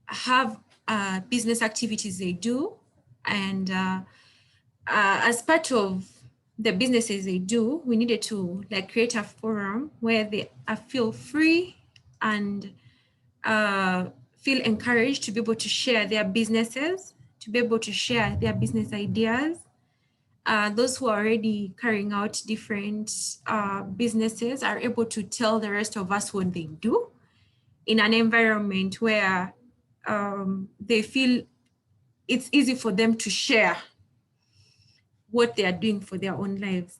have business activities they do, and as part of the businesses they do, we needed to like create a forum where they feel free and feel encouraged to be able to share their businesses, to be able to share their business ideas. Those who are already carrying out different businesses are able to tell the rest of us what they do in an environment where they feel it's easy for them to share what they are doing for their own lives.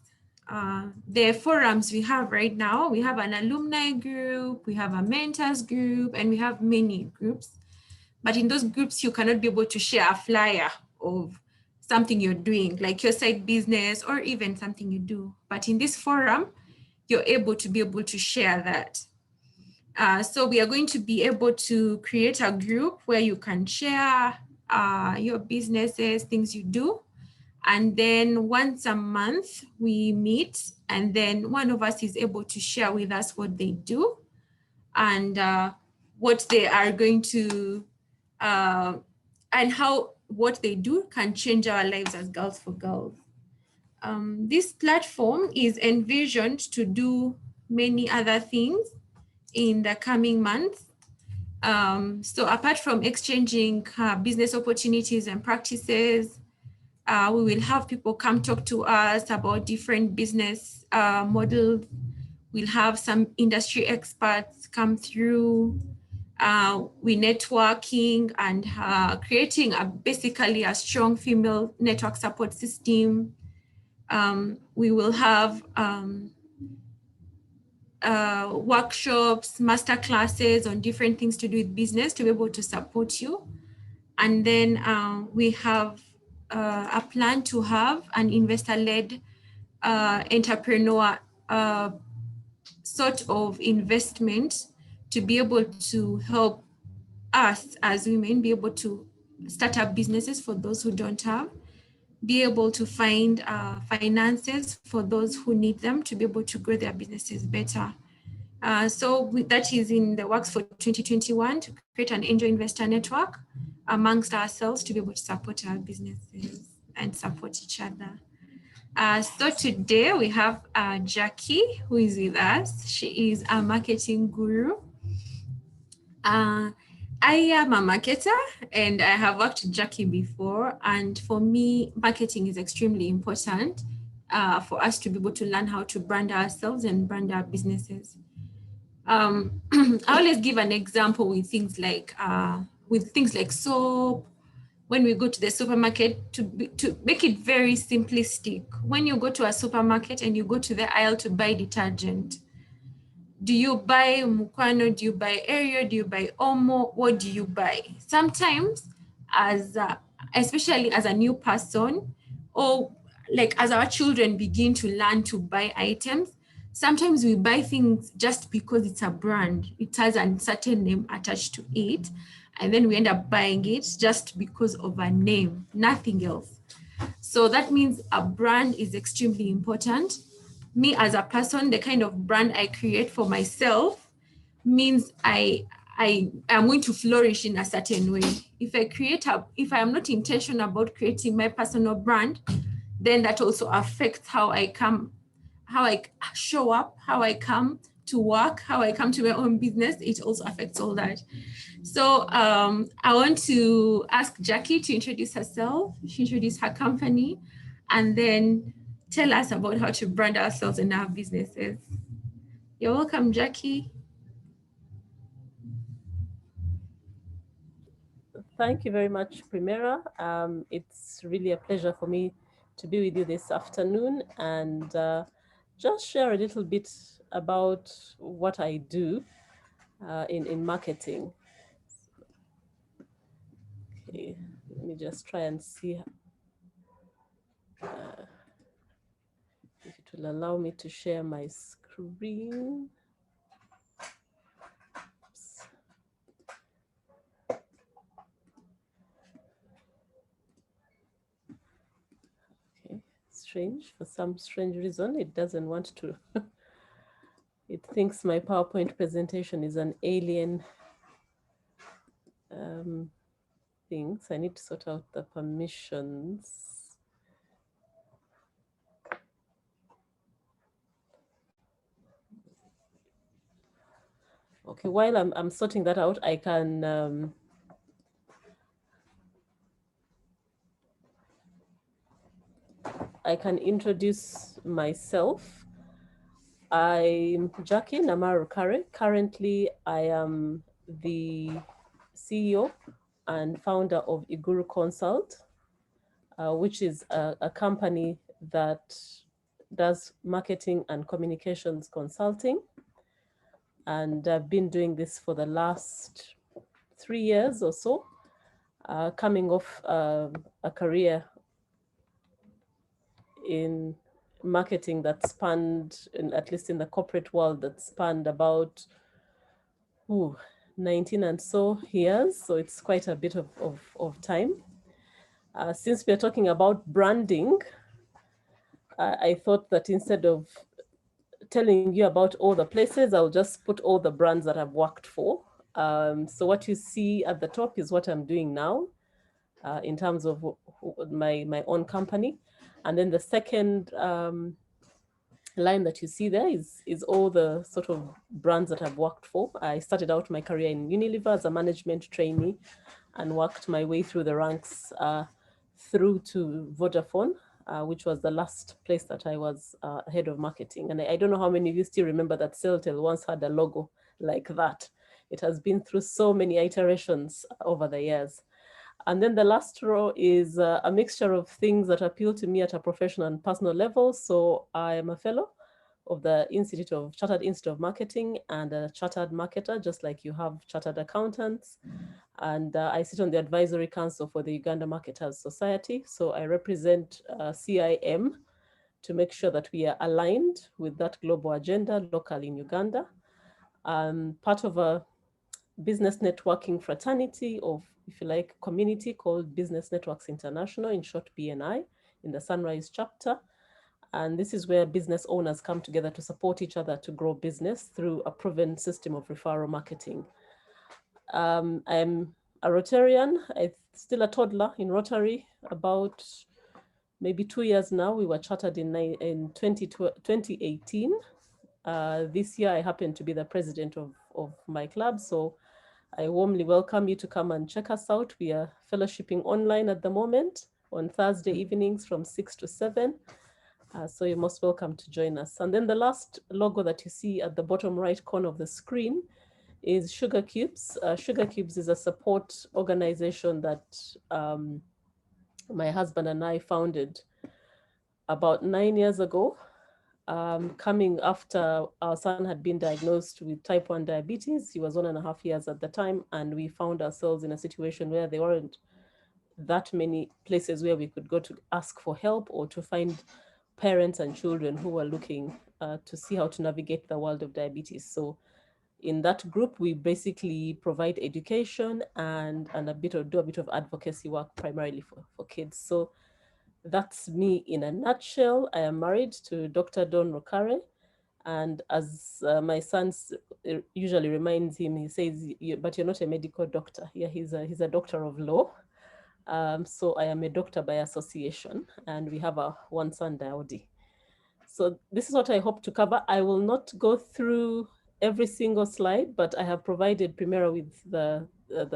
The forums we have right now, we have an alumni group, we have a mentors group, and we have many groups. But in those groups, you cannot be able to share a flyer of something you're doing, like your side business or even something you do. But in this forum, you're able to be able to share that. So we are going to be able to create a group where you can share your businesses, things you do. And then once a month we meet, and then one of us is able to share with us what they do and what they are going to, and how what they do can change our lives as Girls for Girls. This platform is envisioned to do many other things in the coming months. So apart from exchanging business opportunities and practices, we will have people come talk to us about different business models. We'll have some industry experts come through. We're networking and creating basically a strong female network support system. We will have workshops, master classes on different things to do with business to be able to support you. And then we have a plan to have an investor-led entrepreneur sort of investment to be able to help us as women be able to start up businesses for those who don't have, be able to find finances for those who need them to be able to grow their businesses better. So that is in the works for 2021 to create an angel investor network amongst ourselves to be able to support our businesses and support each other. So today we have Jackie, who is with us. She is a marketing guru. I am a marketer and I have worked with Jackie before. And for me, marketing is extremely important for us to be able to learn how to brand ourselves and brand our businesses. I always give an example with things like soap. When we go to the supermarket, to make it very simplistic, when you go to a supermarket and you go to the aisle to buy detergent, do you buy Mukwano? Do you buy Ariel? Do you buy Omo? What do you buy? Sometimes, especially as a new person, or like as our children begin to learn to buy items, sometimes we buy things just because it's a brand. It has a certain name attached to it. And then we end up buying it just because of a name, nothing else. So that means a brand is extremely important. Me as a person, the kind of brand I create for myself means I am going to flourish in a certain way. If I am not intentional about creating my personal brand, then that also affects how I show up, how I come to work, how I come to my own business. It also affects all that. So I want to ask Jackie to introduce herself, introduce her company, and then tell us about how to brand ourselves and our businesses. You're welcome, Jackie. Thank you very much, Primera. It's really a pleasure for me to be with you this afternoon and just share a little bit about what I do in marketing. Okay, let me just try and see if it will allow me to share my screen. Oops. Okay, strange. For some strange reason, it doesn't want to. It thinks my PowerPoint presentation is an alien thing. So I need to sort out the permissions. Okay, while I'm sorting that out, I can introduce myself. I'm Jackie Namaru Kare. Currently, I am the CEO and founder of Iguru Consult, which is a company that does marketing and communications consulting. And I've been doing this for the last 3 years or so, coming off a career in marketing that spanned, at least in the corporate world, that spanned about 19 and so years. So it's quite a bit of time. Since we're talking about branding, I thought that instead of telling you about all the places, I'll just put all the brands that I've worked for. So what you see at the top is what I'm doing now in terms of my own company. And then the second line that you see there is all the sort of brands that I've worked for. I started out my career in Unilever as a management trainee and worked my way through the ranks through to Vodafone, which was the last place that I was head of marketing. And I don't know how many of you still remember that Celtel once had a logo like that. It has been through so many iterations over the years. And then the last row is a mixture of things that appeal to me at a professional and personal level. So I am a fellow of the Chartered Institute of Marketing and a chartered marketer, just like you have chartered accountants. And I sit on the advisory council for the Uganda Marketers Society. So I represent CIM to make sure that we are aligned with that global agenda locally in Uganda. Part of a business networking fraternity of, if you like, community called Business Networks International, in short BNI, in the Sunrise chapter. And this is where business owners come together to support each other to grow business through a proven system of referral marketing. I'm a Rotarian. I'm still a toddler in Rotary. About maybe 2 years now. We were chartered in 2018. This year, I happen to be the president of my club. So I warmly welcome you to come and check us out. We are fellowshipping online at the moment on Thursday evenings from 6 to 7. So you're most welcome to join us. And then the last logo that you see at the bottom right corner of the screen is Sugar Cubes. Sugar Cubes is a support organization that my husband and I founded about 9 years ago, coming after our son had been diagnosed with type 1 diabetes. He was 1.5 years at the time, and we found ourselves in a situation where there weren't that many places where we could go to ask for help or to find parents and children who were looking to see how to navigate the world of diabetes. So in that group, we basically provide education and do a bit of advocacy work primarily for kids. So that's me in a nutshell. I am married to Dr. Don Rokare. And as my son usually reminds him, he says, but you're not a medical doctor. Yeah, he's a doctor of law. So I am a doctor by association, and we have one son, Daudi. So this is what I hope to cover. I will not go through every single slide, but I have provided Primera with the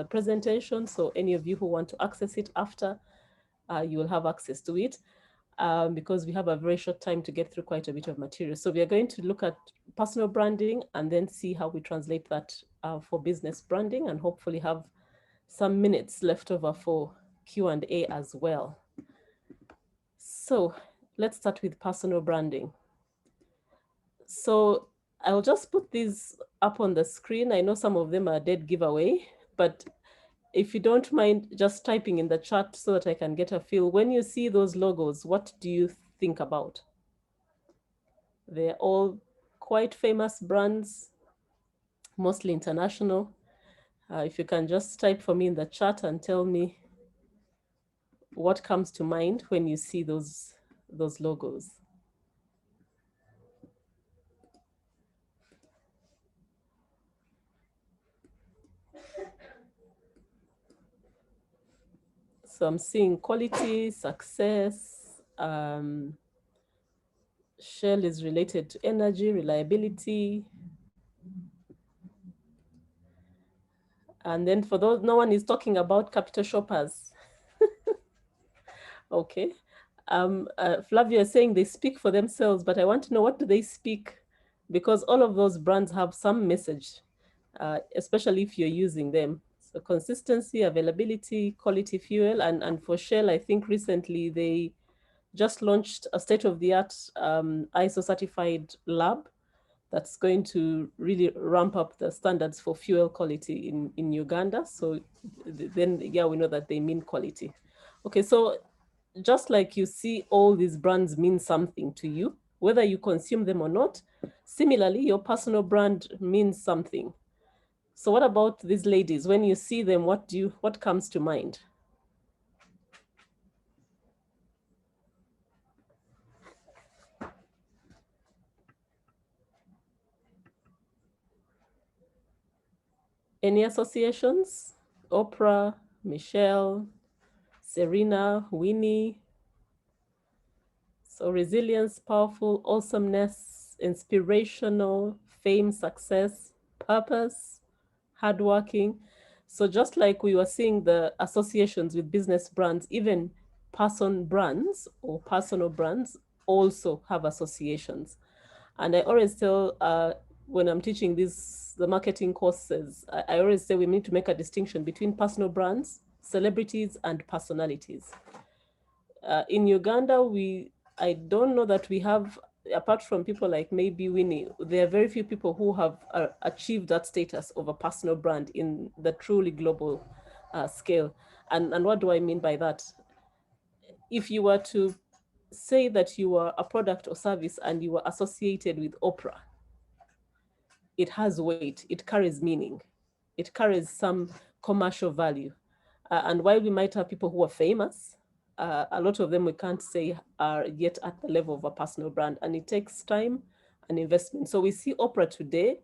presentation. So any of you who want to access it after, you will have access to it. Because we have a very short time to get through quite a bit of material. So we are going to look at personal branding and then see how we translate that for business branding, and hopefully have some minutes left over for Q&A as well. So let's start with personal branding. So I'll just put these up on the screen. I know some of them are dead giveaway, but if you don't mind just typing in the chat so that I can get a feel. When you see those logos, what do you think about? They're all quite famous brands, mostly international. If you can just type for me in the chat and tell me what comes to mind when you see those logos. So I'm seeing quality, success. Shell is related to energy, reliability. And then for those, no one is talking about capital shoppers. Okay. Flavia is saying they speak for themselves, but I want to know, what do they speak? Because all of those brands have some message, especially if you're using them. So consistency, availability, quality fuel. And for Shell, I think recently they just launched a state-of-the-art ISO certified lab that's going to really ramp up the standards for fuel quality in Uganda. So then, yeah, we know that they mean quality. Okay, so just like you see all these brands mean something to you, whether you consume them or not, similarly, your personal brand means something. So what about these ladies? When you see them, what comes to mind? Any associations? Oprah, Michelle, Serena, Winnie. So resilience, powerful, awesomeness, inspirational, fame, success, purpose, hardworking. So just like we were seeing the associations with business brands, even person brands or personal brands also have associations. And I always tell when I'm teaching the marketing courses, I always say we need to make a distinction between personal brands, celebrities, and personalities. In Uganda, I don't know that we have, apart from people like maybe Winnie, there are very few people who have achieved that status of a personal brand in the truly global scale. And what do I mean by that? If you were to say that you are a product or service and you are associated with Oprah, it has weight, it carries meaning, it carries some commercial value. And while we might have people who are famous, a lot of them we can't say are yet at the level of a personal brand, and it takes time and investment. So we see Oprah today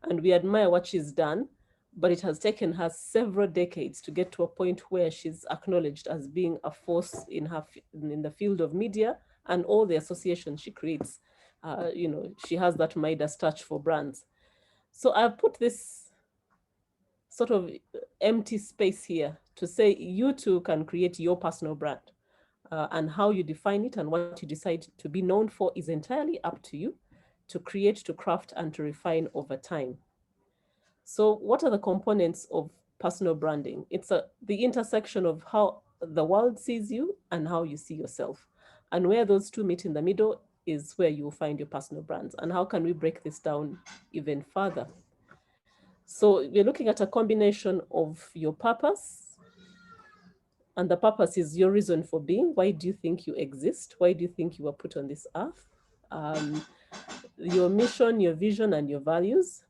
and we admire what she's done, but it has taken her several decades to get to a point where she's acknowledged as being a force in the field of media and all the associations she creates. She has that Midas touch for brands. So I've put this sort of empty space here to say you too can create your personal brand. And how you define it and what you decide to be known for is entirely up to you to create, to craft, and to refine over time. So what are the components of personal branding? It's the intersection of how the world sees you and how you see yourself. And where those two meet in the middle is where you will find your personal brands. And how can we break this down even further? So we're looking at a combination of your purpose, and the purpose is your reason for being. Why do you think you exist? Why do you think you were put on this earth? Your mission, your vision, and your values.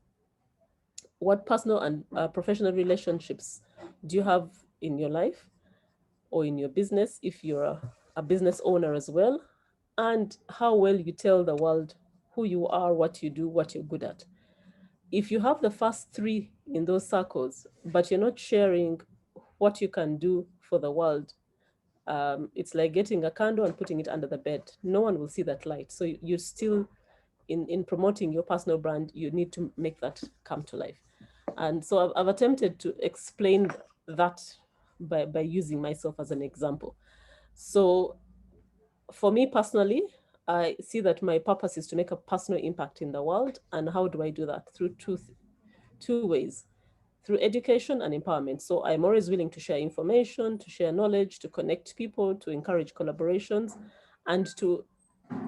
What personal and professional relationships do you have in your life or in your business if you're a business owner as well? And how well you tell the world who you are, what you do, what you're good at. If you have the first three in those circles, but you're not sharing what you can do for the world, it's like getting a candle and putting it under the bed. No one will see that light. So you still, in promoting your personal brand, you need to make that come to life. And so I've attempted to explain that by using myself as an example. So for me personally, I see that my purpose is to make a personal impact in the world. And how do I do that? Through two ways: through education and empowerment. So I'm always willing to share information, to share knowledge, to connect people, to encourage collaborations, and to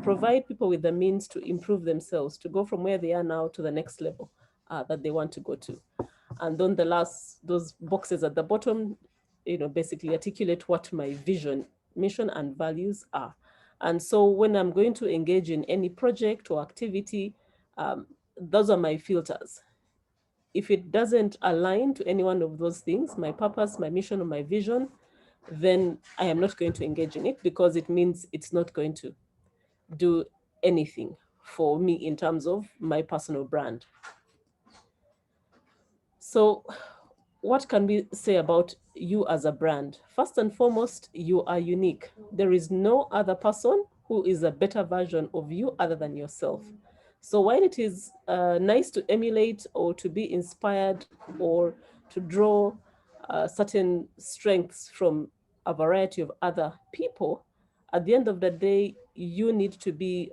provide people with the means to improve themselves, to go from where they are now to the next level that they want to go to. And then those boxes at the bottom, basically articulate what my vision, mission, and values are. And so when I'm going to engage in any project or activity, those are my filters. If it doesn't align to any one of those things, my purpose, my mission, or my vision, then I am not going to engage in it, because it means it's not going to do anything for me in terms of my personal brand. So what can we say about you as a brand? First and foremost, you are unique. There is no other person who is a better version of you other than yourself. So while it is nice to emulate or to be inspired or to draw certain strengths from a variety of other people, at the end of the day, you need to be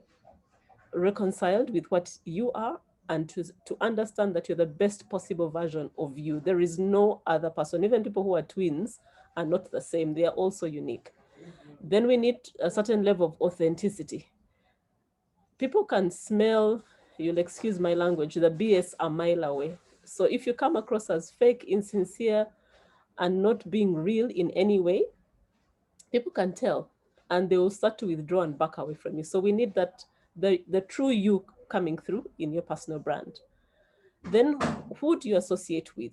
reconciled with what you are and to understand that you're the best possible version of you. There is no other person. Even people who are twins are not the same, they are also unique. Then we need a certain level of authenticity. People can smell, you'll excuse my language, the BS a mile away. So if you come across as fake, insincere, and not being real in any way, people can tell and they will start to withdraw and back away from you. So we need that the true you coming through in your personal brand. Then who do you associate with?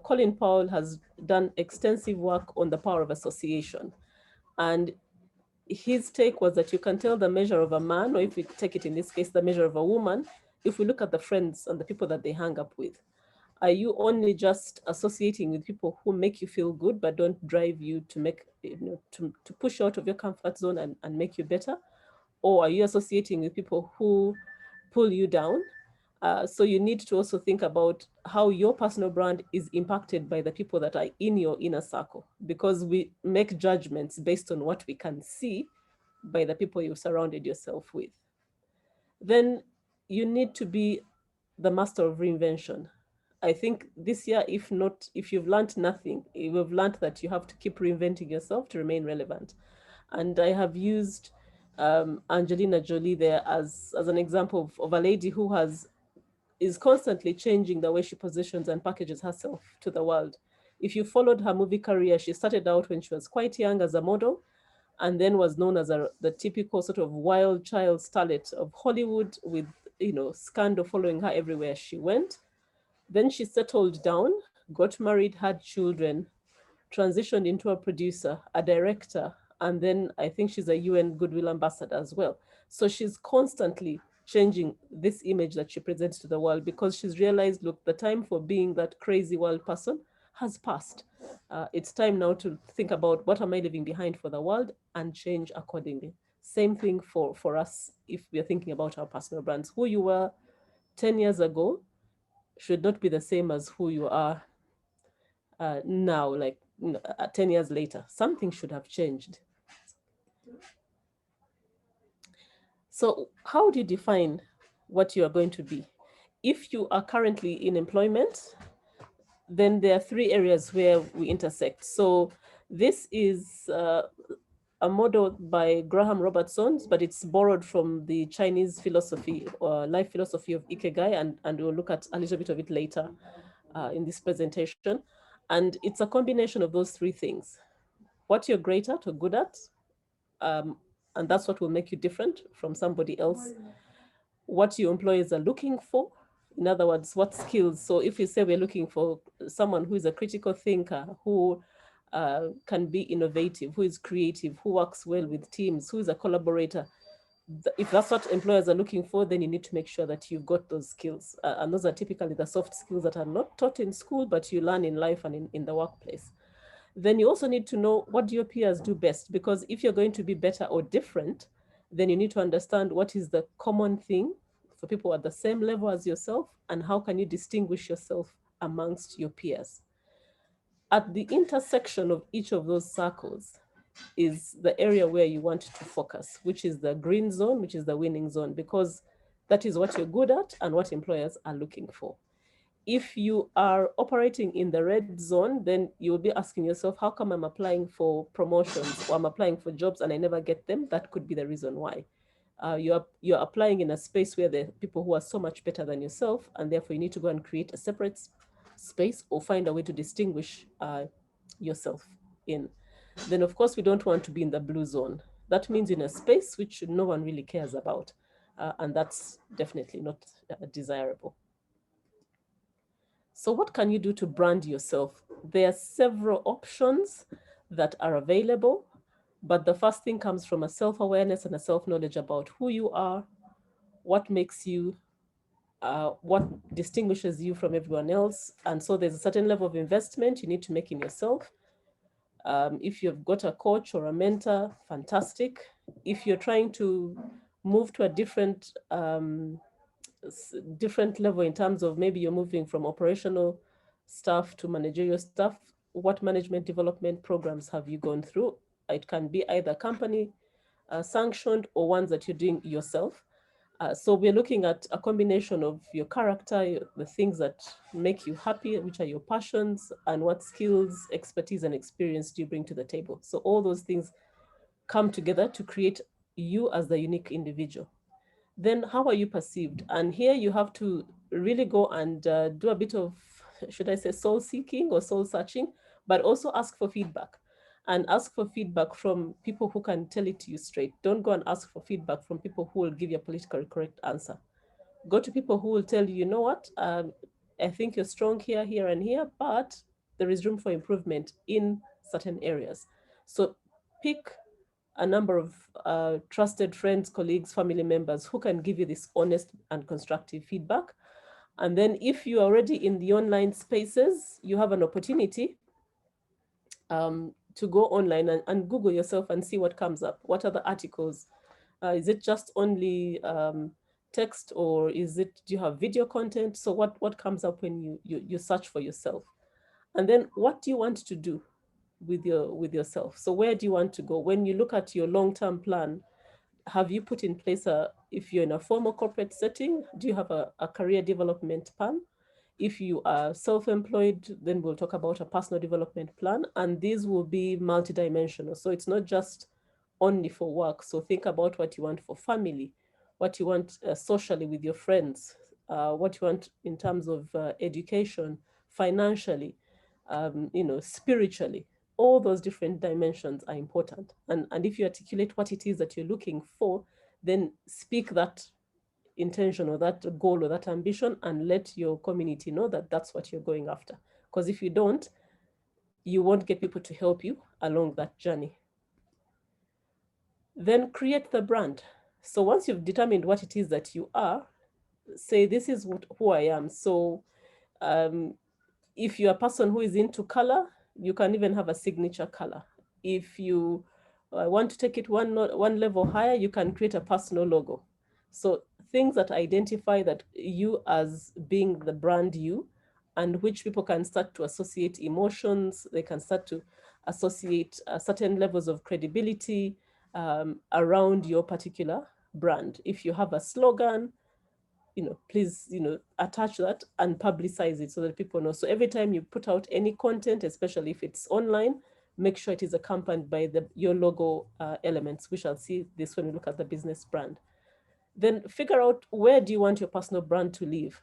Colin Powell has done extensive work on the power of association. And his take was that you can tell the measure of a man, or if we take it in this case, the measure of a woman, if we look at the friends and the people that they hang up with. Are you only just associating with people who make you feel good but don't drive you to make, to push you out of your comfort zone and make you better? Or are you associating with people who pull you down? So you need to also think about how your personal brand is impacted by the people that are in your inner circle, because we make judgments based on what we can see by the people you've surrounded yourself with. Then you need to be the master of reinvention. I think this year, if not, if you've learned nothing, you've learned that you have to keep reinventing yourself to remain relevant. And I have used Angelina Jolie there as an example of a lady who is constantly changing the way she positions and packages herself to the world. If you followed her movie career, she started out when she was quite young as a model, and then was known as the typical sort of wild child starlet of Hollywood, with scandal following her everywhere she went. Then she settled down, got married, had children, transitioned into a producer, a director, and then I think she's a UN Goodwill Ambassador as well. So she's constantly changing this image that she presents to the world, because she's realized, look, the time for being that crazy wild person has passed. It's time now to think about what am I leaving behind for the world and change accordingly. Same thing for us if we're thinking about our personal brands. Who you were 10 years ago should not be the same as who you are now, like 10 years later. Something should have changed. So, how do you define what you are going to be? If you are currently in employment, then there are three areas where we intersect. So, this is a model by Graham Robertson, but it's borrowed from the Chinese philosophy or life philosophy of Ikegai, and we'll look at a little bit of it later in this presentation. And it's a combination of those three things: what you're great at or good at, um, and that's what will make you different from somebody else. What your employers are looking for, in other words, what skills. So if we say we're looking for someone who is a critical thinker, who can be innovative, who is creative, who works well with teams, who is a collaborator, if that's what employers are looking for, then you need to make sure that you've got those skills. And those are typically the soft skills that are not taught in school, but you learn in life and in the workplace. Then you also need to know, what do your peers do best? Because if you're going to be better or different, then you need to understand what is the common thing for people at the same level as yourself, and how can you distinguish yourself amongst your peers. At the intersection of each of those circles is the area where you want to focus, which is the green zone, which is the winning zone, because that is what you're good at and what employers are looking for. If you are operating in the red zone, then you'll be asking yourself, how come I'm applying for promotions or I'm applying for jobs and I never get them? That could be the reason why. You're applying in a space where there are people who are so much better than yourself, and therefore you need to go and create a separate space or find a way to distinguish yourself in. Then, of course, we don't want to be in the blue zone. That means in a space which no one really cares about, and that's definitely not desirable. So what can you do to brand yourself? There are several options that are available, but the first thing comes from a self-awareness and a self-knowledge about who you are, what makes you what distinguishes you from everyone else. And so there's a certain level of investment you need to make in yourself. If you've got a coach or a mentor, fantastic. If you're trying to move to a different level in terms of maybe you're moving from operational stuff to managerial stuff, what management development programs have you gone through? It can be either company sanctioned or ones that you're doing yourself. So we're looking at a combination of your character, the things that make you happy, which are your passions, and what skills, expertise, and experience do you bring to the table. So all those things come together to create you as the unique individual. Then how are you perceived? And here you have to really go and do a bit of, should I say, soul seeking or soul searching, but also ask for feedback. And ask for feedback from people who can tell it to you straight. Don't go and ask for feedback from people who will give you a politically correct answer. Go to people who will tell you, you know what, I think you're strong here, here, and here, but there is room for improvement in certain areas. So pick a number of trusted friends, colleagues, family members who can give you this honest and constructive feedback. And then if you're already in the online spaces, you have an opportunity to go online and Google yourself and see what comes up. What are the articles? Is it just only text, or do you have video content? So what comes up when you search for yourself? And then what do you want to do with yourself? So where do you want to go? When you look at your long-term plan, have you put in place if you're in a formal corporate setting, do you have a career development plan? If you are self-employed, then we'll talk about a personal development plan, and these will be multidimensional. So it's not just only for work. So think about what you want for family, what you want socially with your friends, what you want in terms of education, financially, spiritually. All those different dimensions are important. And if you articulate what it is that you're looking for, then speak that intention or that goal or that ambition and let your community know that that's what you're going after. Because if you don't, you won't get people to help you along that journey. Then create the brand. So once you've determined what it is that you are, say, this is who I am. So um, if you're a person who is into color, you can even have a signature color. If you want to take it one level higher, you can create a personal logo. So things that identify that you as being the brand you, and which people can start to associate emotions, they can start to associate certain levels of credibility around your particular brand. If you have a slogan, please, attach that and publicize it so that people know. So every time you put out any content, especially if it's online, make sure it is accompanied by your logo elements. We shall see this when we look at the business brand. Then figure out, where do you want your personal brand to live?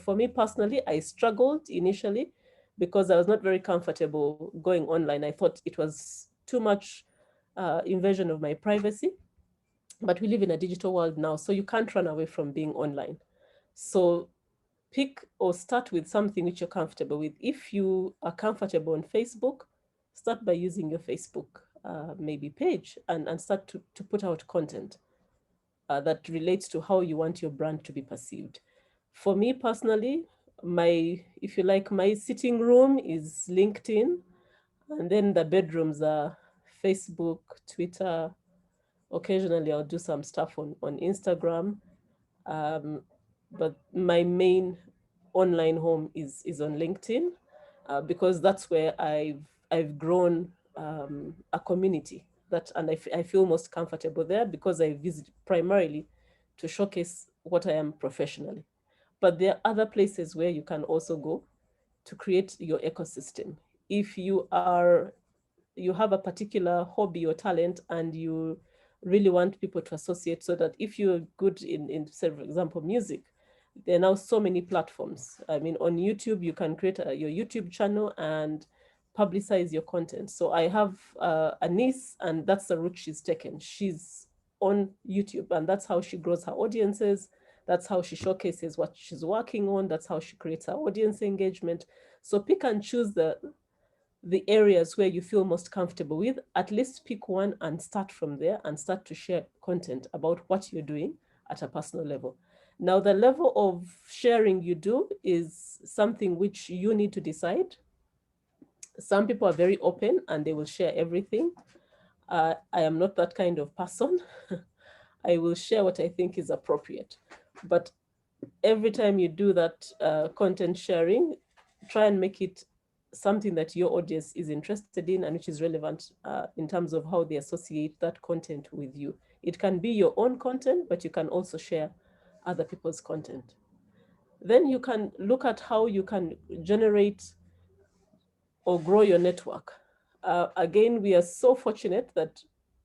For me personally, I struggled initially because I was not very comfortable going online. I thought it was too much invasion of my privacy. But we live in a digital world now, so you can't run away from being online. So pick or start with something which you're comfortable with. If you are comfortable on Facebook, start by using your Facebook maybe page and start to put out content that relates to how you want your brand to be perceived. For me personally, if you like, my sitting room is LinkedIn, and then the bedrooms are Facebook, Twitter. Occasionally I'll do some stuff on Instagram. Um, but my main online home is on LinkedIn because that's where I've grown a community and I feel most comfortable there because I visit primarily to showcase what I am professionally. But there are other places where you can also go to create your ecosystem. If you have a particular hobby or talent and you really want people to associate, so that if you're good in say, for example, music, there are now so many platforms. I mean, on YouTube, you can create your YouTube channel and publicize your content. So I have a niece, and that's the route she's taken. She's on YouTube, and that's how she grows her audiences. That's how she showcases what she's working on. That's how she creates her audience engagement. So pick and choose the areas where you feel most comfortable with. At least pick one and start from there and start to share content about what you're doing at a personal level. Now, the level of sharing you do is something which you need to decide. Some people are very open and they will share everything. I am not that kind of person. I will share what I think is appropriate. But every time you do that content sharing, try and make it something that your audience is interested in and which is relevant in terms of how they associate that content with you. It can be your own content, but you can also share other people's content. Then you can look at how you can generate or grow your network. Again, we are so fortunate that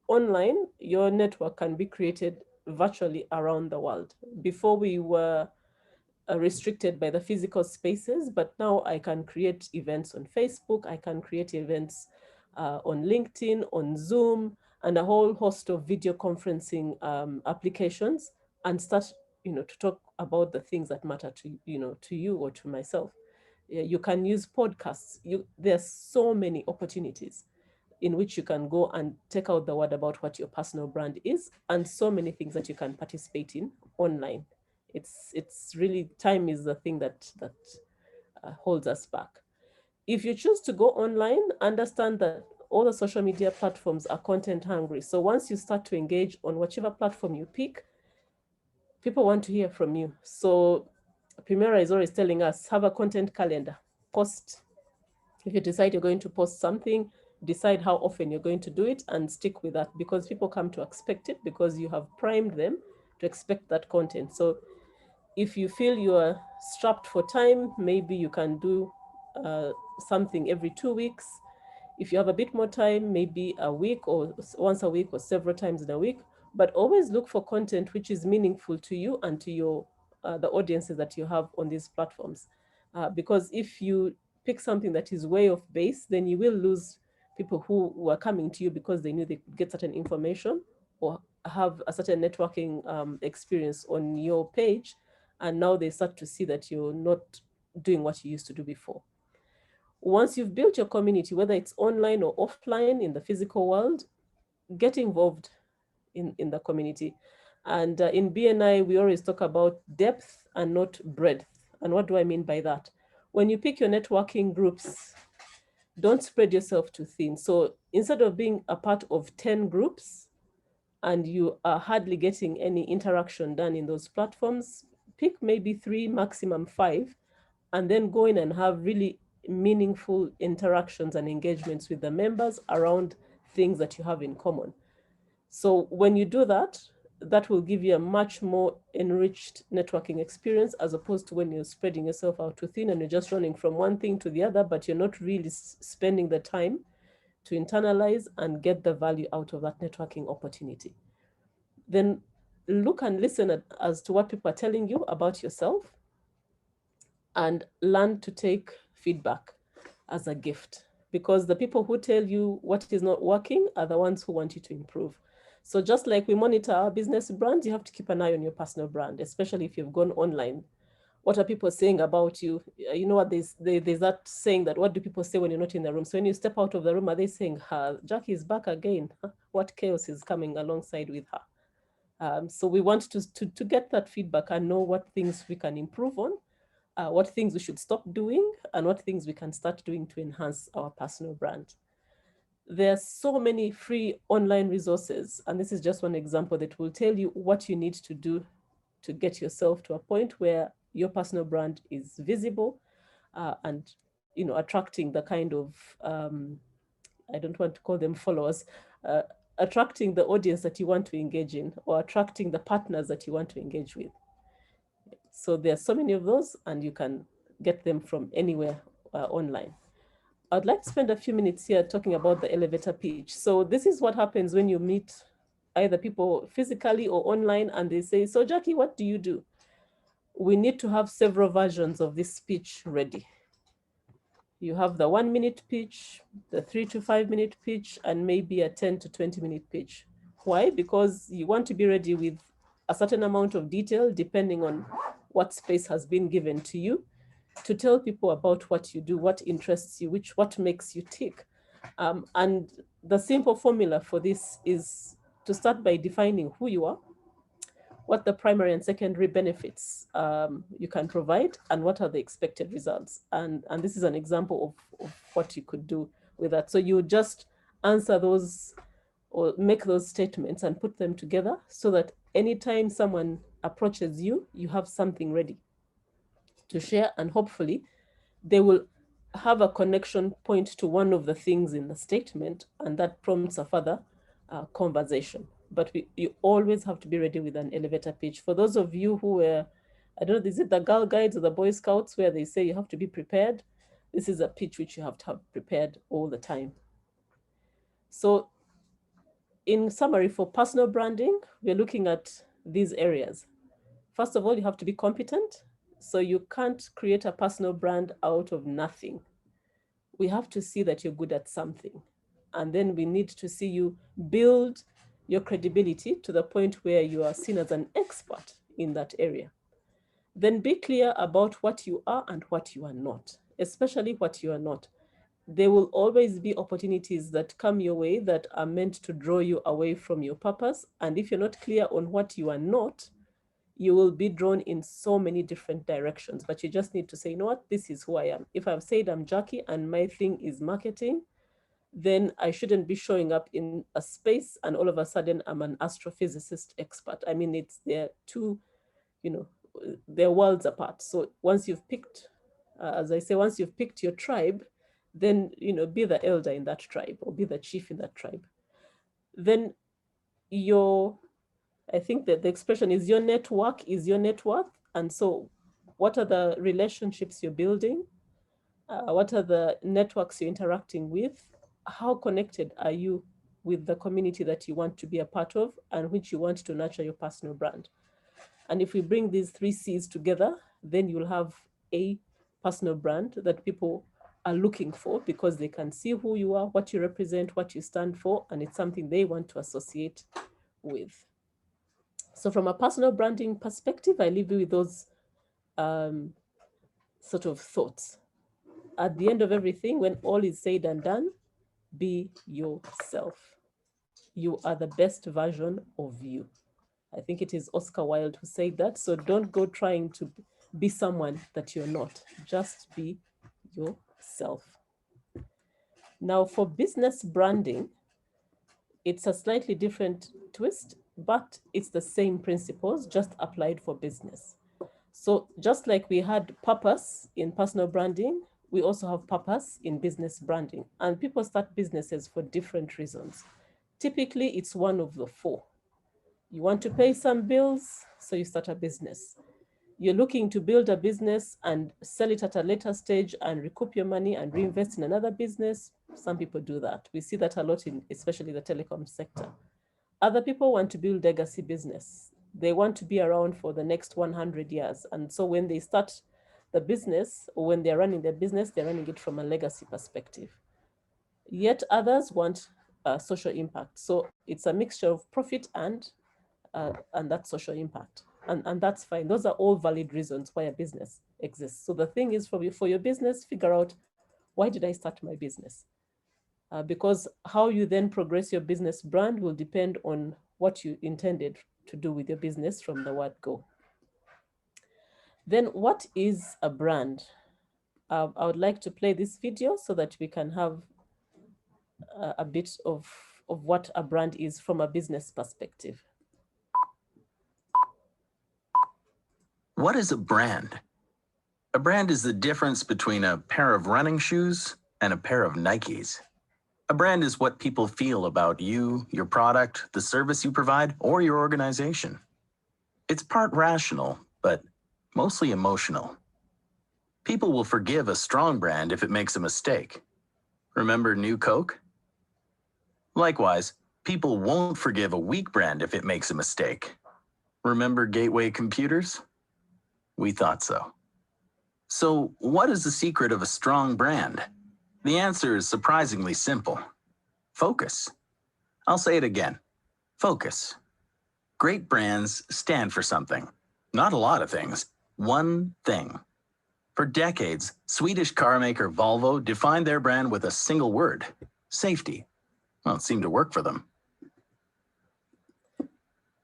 online, your network can be created virtually around the world. Before we were restricted by the physical spaces, but now I can create events on Facebook, I can create events on LinkedIn, on Zoom, and a whole host of video conferencing applications, and start, to talk about the things that matter to you or to myself. You can use podcasts. There's so many opportunities in which you can go and take out the word about what your personal brand is, and so many things that you can participate in online. It's really, time is the thing that holds us back. If you choose to go online, understand that all the social media platforms are content hungry. So once you start to engage on whichever platform you pick, people want to hear from you. So Primera is always telling us, have a content calendar. Post. If you decide you're going to post something, decide how often you're going to do it and stick with that, because people come to expect it, because you have primed them to expect that content. So if you feel you are strapped for time, maybe you can do something every 2 weeks. If you have a bit more time, maybe a week or once a week or several times in a week. But always look for content which is meaningful to you and to your the audiences that you have on these platforms. Because if you pick something that is way off base, then you will lose people who are coming to you because they knew they could get certain information or have a certain networking experience on your page, and now they start to see that you're not doing what you used to do before. Once you've built your community, whether it's online or offline in the physical world, get involved in the community. And in BNI, we always talk about depth and not breadth. And what do I mean by that? When you pick your networking groups, don't spread yourself too thin. So instead of being a part of 10 groups and you are hardly getting any interaction done in those platforms, pick maybe 3, maximum 5, and then go in and have really meaningful interactions and engagements with the members around things that you have in common. So when you do that, that will give you a much more enriched networking experience, as opposed to when you're spreading yourself out too thin and you're just running from one thing to the other, but you're not really spending the time to internalize and get the value out of that networking opportunity. Then look and listen as to what people are telling you about yourself, and learn to take feedback as a gift, because the people who tell you what is not working are the ones who want you to improve. So just like we monitor our business brand, you have to keep an eye on your personal brand, especially if you've gone online. What are people saying about you? You know what, there's that saying that, what do people say when you're not in the room? So when you step out of the room, are they saying, Jackie is back again? What chaos is coming alongside with her? So we want to get that feedback and know what things we can improve on, what things we should stop doing, and what things we can start doing to enhance our personal brand. There are so many free online resources, and this is just one example that will tell you what you need to do to get yourself to a point where your personal brand is visible, and attracting the kind of I don't want to call them followers, uh, attracting the audience that you want to engage in, or attracting the partners that you want to engage with. So there are so many of those, and you can get them from anywhere online. I'd like to spend a few minutes here talking about the elevator pitch. So this is what happens when you meet either people physically or online, and they say, so Jackie, what do you do? We need to have several versions of this speech ready. You have the 1-minute pitch, the 3 to 5 minute pitch, and maybe a 10 to 20 minute pitch. Why? Because you want to be ready with a certain amount of detail depending on what space has been given to you, to tell people about what you do, what interests you, what makes you tick. And the simple formula for this is to start by defining who you are, what the primary and secondary benefits you can provide, and what are the expected results. And this is an example of what you could do with that. So you just answer those or make those statements and put them together so that anytime someone approaches you, you have something ready to share, and hopefully they will have a connection point to one of the things in the statement, and that prompts a further conversation. But you always have to be ready with an elevator pitch. For those of you who were, I don't know, is it the Girl Guides or the Boy Scouts where they say you have to be prepared? This is a pitch which you have to have prepared all the time. So in summary, for personal branding, we're looking at these areas. First of all, you have to be competent. So you can't create a personal brand out of nothing. We have to see that you're good at something. And then we need to see you build your credibility to the point where you are seen as an expert in that area. Then be clear about what you are and what you are not, especially what you are not. There will always be opportunities that come your way that are meant to draw you away from your purpose. And if you're not clear on what you are not, you will be drawn in so many different directions. But you just need to say, you know what, this is who I am. If I've said I'm Jackie and my thing is marketing, then I shouldn't be showing up in a space and all of a sudden I'm an astrophysicist expert. I mean, they're two, they're worlds apart. So once you've picked, as I say, once you've picked your tribe, then, be the elder in that tribe or be the chief in that tribe. Then I think that the expression is your network is your net worth. And so what are the relationships you're building? What are the networks you're interacting with? How connected are you with the community that you want to be a part of and which you want to nurture your personal brand? And if we bring these 3 C's together, then you'll have a personal brand that people are looking for because they can see who you are, what you represent, what you stand for, and it's something they want to associate with. So from a personal branding perspective, I leave you with those sort of thoughts. At the end of everything, when all is said and done, be yourself. You are the best version of you. I think it is Oscar Wilde who said that. So don't go trying to be someone that you're not. Just be yourself. Now, for business branding, it's a slightly different twist, but it's the same principles, just applied for business. So just like we had purpose in personal branding, we also have purpose in business branding. And people start businesses for different reasons. Typically, it's one of the 4. You want to pay some bills, so you start a business. You're looking to build a business and sell it at a later stage and recoup your money and reinvest in another business. Some people do that. We see that a lot in especially the telecom sector. Other people want to build legacy business. They want to be around for the next 100 years. And so when they start the business or when they're running their business, they're running it from a legacy perspective. Yet others want social impact. So it's a mixture of profit and that social impact. And that's fine. Those are all valid reasons why a business exists. So the thing is for your business, figure out, why did I start my business? Because how you then progress your business brand will depend on what you intended to do with your business from the word go. Then what is a brand? I would like to play this video so that we can have a bit of what a brand is from a business perspective. What is a brand? A brand is the difference between a pair of running shoes and a pair of Nikes. A brand is what people feel about you, your product, the service you provide, or your organization. It's part rational, but mostly emotional. People will forgive a strong brand if it makes a mistake. Remember New Coke? Likewise, people won't forgive a weak brand if it makes a mistake. Remember Gateway Computers? We thought so. So, what is the secret of a strong brand? The answer is surprisingly simple. Focus. I'll say it again. Focus. Great brands stand for something. Not a lot of things. One thing. For decades, Swedish car maker Volvo defined their brand with a single word: safety. Well, it seemed to work for them.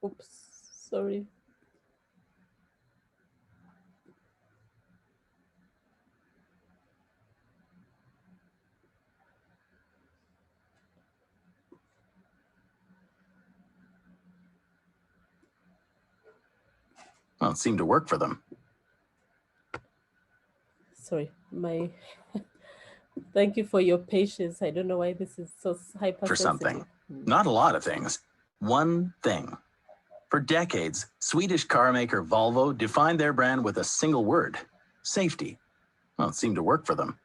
Oops, sorry. don't seem to work for them. Sorry, thank you for your patience. I don't know why this is so For something. hypersensitive. Not a lot of things. One thing. For decades, Swedish car maker Volvo defined their brand with a single word: safety. Well, it seemed to work for them.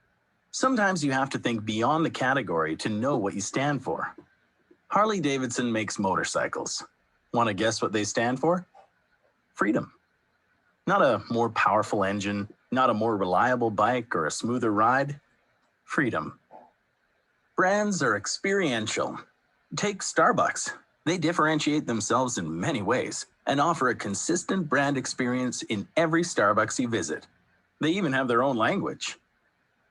Sometimes you have to think beyond the category to know what you stand for. Harley Davidson makes motorcycles. Want to guess what they stand for? Freedom. Not a more powerful engine, not a more reliable bike or a smoother ride. Freedom. Brands are experiential. Take Starbucks. They differentiate themselves in many ways and offer a consistent brand experience in every Starbucks you visit. They even have their own language.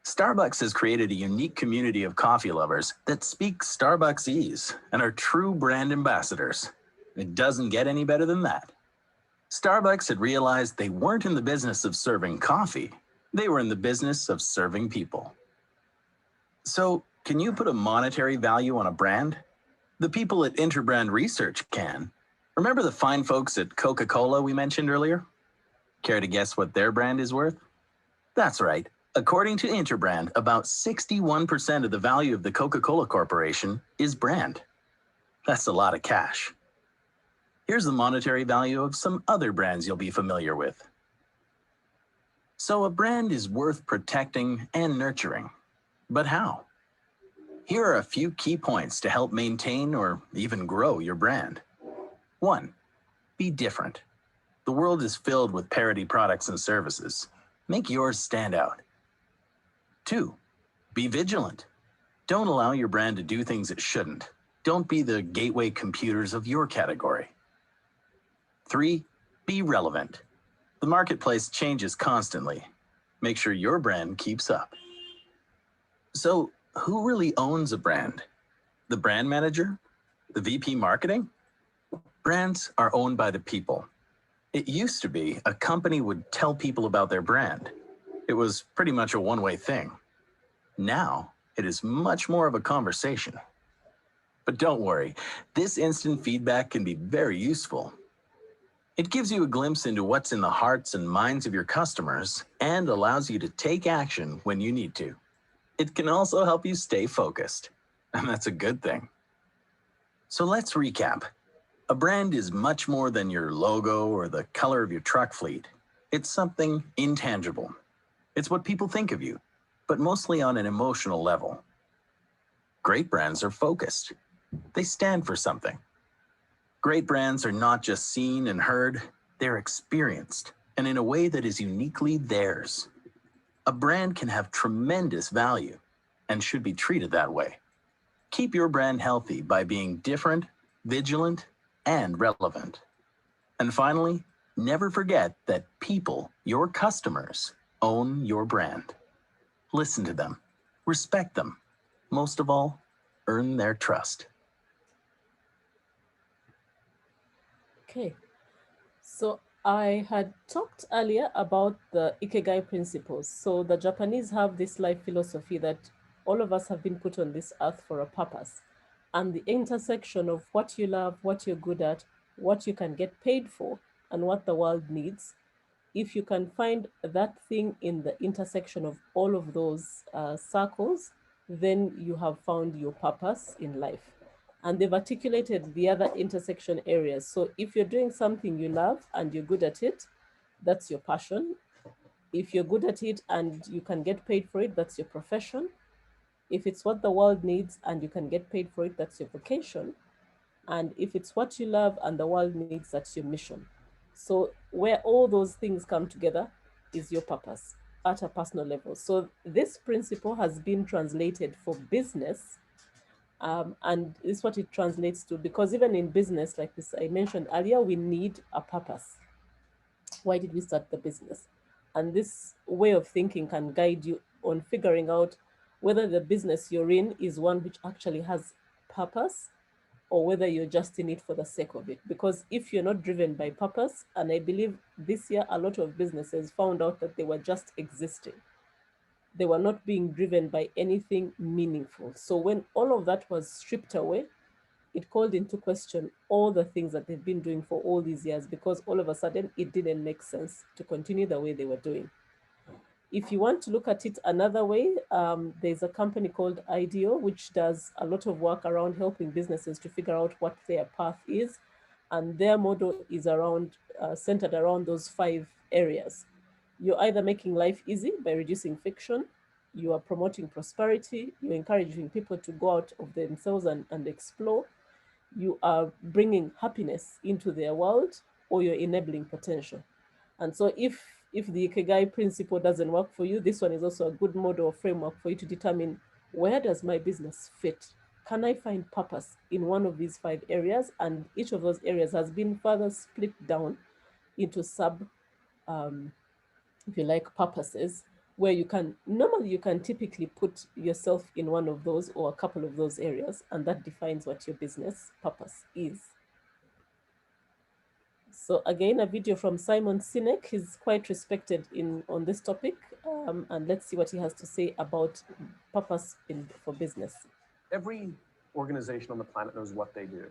Starbucks has created a unique community of coffee lovers that speak Starbucksese and are true brand ambassadors. It doesn't get any better than that. Starbucks had realized they weren't in the business of serving coffee. They were in the business of serving people. So, can you put a monetary value on a brand? The people at Interbrand Research can. Remember the fine folks at Coca-Cola we mentioned earlier? Care to guess what their brand is worth? That's right. According to Interbrand, about 61% of the value of the Coca-Cola Corporation is brand. That's a lot of cash. Here's the monetary value of some other brands you'll be familiar with. So a brand is worth protecting and nurturing. But how? Here are a few key points to help maintain or even grow your brand. 1. Be different. The world is filled with parody products and services. Make yours stand out. 2. Be vigilant. Don't allow your brand to do things it shouldn't. Don't be the gateway computers of your category. 3. Be relevant. The marketplace changes constantly. Make sure your brand keeps up. So, who really owns a brand? The brand manager? The VP marketing? Brands are owned by the people. It used to be a company would tell people about their brand. It was pretty much a one-way thing. Now, it is much more of a conversation. But don't worry, this instant feedback can be very useful. It gives you a glimpse into what's in the hearts and minds of your customers and allows you to take action when you need to. It can also help you stay focused, and that's a good thing. So let's recap. A brand is much more than your logo or the color of your truck fleet. It's something intangible. It's what people think of you, but mostly on an emotional level. Great brands are focused. They stand for something. Great brands are not just seen and heard, they're experienced, and in a way that is uniquely theirs. A brand can have tremendous value and should be treated that way. Keep your brand healthy by being different, vigilant, and relevant. And finally, never forget that people, your customers, own your brand. Listen to them, respect them. Most of all, earn their trust. Okay, so I had talked earlier about the Ikegai Principles. So the Japanese have this life philosophy that all of us have been put on this earth for a purpose. And the intersection of what you love, what you're good at, what you can get paid for, and what the world needs, if you can find that thing in the intersection of all of those circles, then you have found your purpose in life. And they've articulated the other intersection areas. So if you're doing something you love and you're good at it, that's your passion. If you're good at it and you can get paid for it, that's your profession. If it's what the world needs and you can get paid for it, that's your vocation. And if it's what you love and the world needs, that's your mission. So where all those things come together is your purpose at a personal level. So this principle has been translated for business. And this is what it translates to, because even in business, like this I mentioned earlier, we need a purpose. Why did we start the business? And this way of thinking can guide you on figuring out whether the business you're in is one which actually has purpose, or whether you're just in it for the sake of it. Because if you're not driven by purpose, and I believe this year a lot of businesses found out that they were just existing, they were not being driven by anything meaningful. So when all of that was stripped away, it called into question all the things that they've been doing for all these years, because all of a sudden it didn't make sense to continue the way they were doing. If you want to look at it another way, there's a company called IDEO, which does a lot of work around helping businesses to figure out what their path is. And their model is centered around those 5 areas. You're either making life easy by reducing friction, you are promoting prosperity, you're encouraging people to go out of themselves and explore, you are bringing happiness into their world, or you're enabling potential. And so if the Ikegai principle doesn't work for you, this one is also a good model or framework for you to determine, where does my business fit? Can I find purpose in one of these 5 areas? And each of those areas has been further split down into if you like, purposes, where you can typically put yourself in one of those or a couple of those areas, and that defines what your business purpose is. So again, a video from Simon Sinek. He's quite respected on this topic, and let's see what he has to say about purpose for business. Every organization on the planet knows what they do.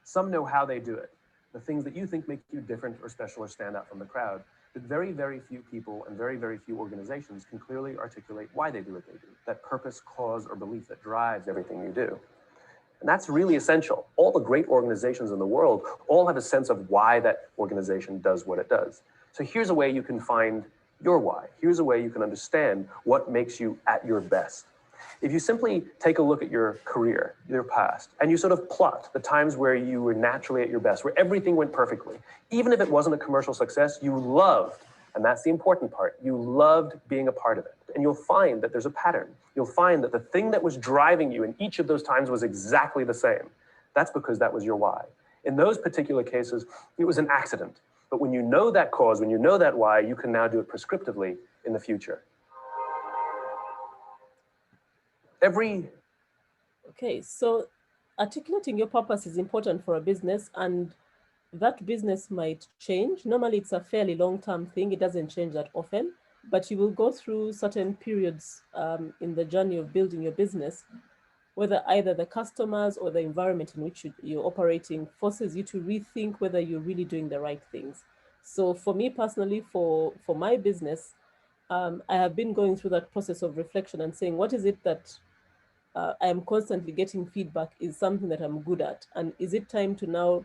Some know how they do it, the things that you think make you different or special or stand out from the crowd. But very, very few people and very, very few organizations can clearly articulate why they do what they do, that purpose, cause, or belief that drives everything you do. And that's really essential. All the great organizations in the world all have a sense of why that organization does what it does. So here's a way you can find your why. Here's a way you can understand what makes you at your best. If you simply take a look at your career, your past, and you sort of plot the times where you were naturally at your best, where everything went perfectly, even if it wasn't a commercial success, you loved, and that's the important part, you loved being a part of it. And you'll find that there's a pattern. You'll find that the thing that was driving you in each of those times was exactly the same. That's because that was your why. In those particular cases, it was an accident. But when you know that cause, when you know that why, you can now do it prescriptively in the future. Okay, so articulating your purpose is important for a business, and that business might change. Normally, it's a fairly long-term thing. It doesn't change that often, but you will go through certain periods in the journey of building your business, whether either the customers or the environment in which you're operating forces you to rethink whether you're really doing the right things. So for me personally, for my business, I have been going through that process of reflection and saying, what is it that I am constantly getting feedback is something that I'm good at? And is it time to now